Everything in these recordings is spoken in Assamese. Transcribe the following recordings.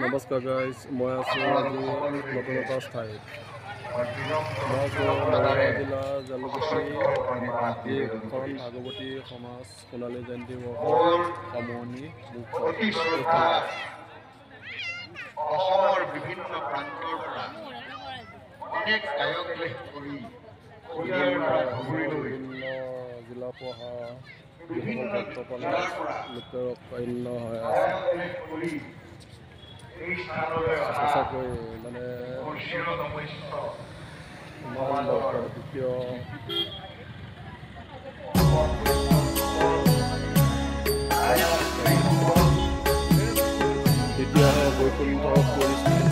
নমস্কাৰ গাইজ, মই আছোঁ আজি নতুন এটা ঠাইত। মই আছোঁ নগাঁও জিলা জালুকবাৰী এখন ভাগৱতী সমাজ সোণালী জয়ন্তী বৰ্ষৰ সামৰণি অসমৰ বিভিন্ন প্ৰান্তৰ পৰা অনেক গায়ক কৰি বিভিন্ন জিলা পঢ়া লোকপ্ৰান্য হৈ আছে। সঁচাকৈ মানে ইমান দ্বিতীয় বৈকুণ্ঠ পৰিস্থিতি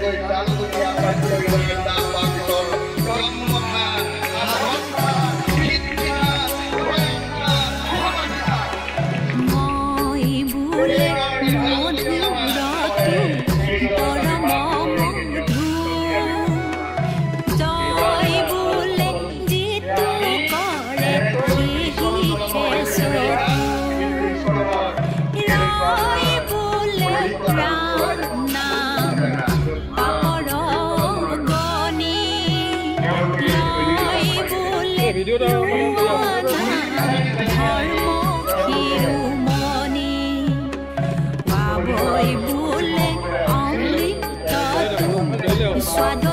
গৈ তাল দুনীয়া পাঠ কৰিলে তাৰ পাছৰ ব্ৰহ্মথা আনন্দা সিদ্ধা প্ৰয়ংকা মহানিধা মই বোলে মধুৰতু পৰম মধু জয় বোলে যিটো কৰে সিহিছে ৰয় বোলে ৰাম নাম পাপৰ গণি ৰয় বোলে ধৰ্ম শিৰোমণি পাবই বোলে অমৃত স্বাদ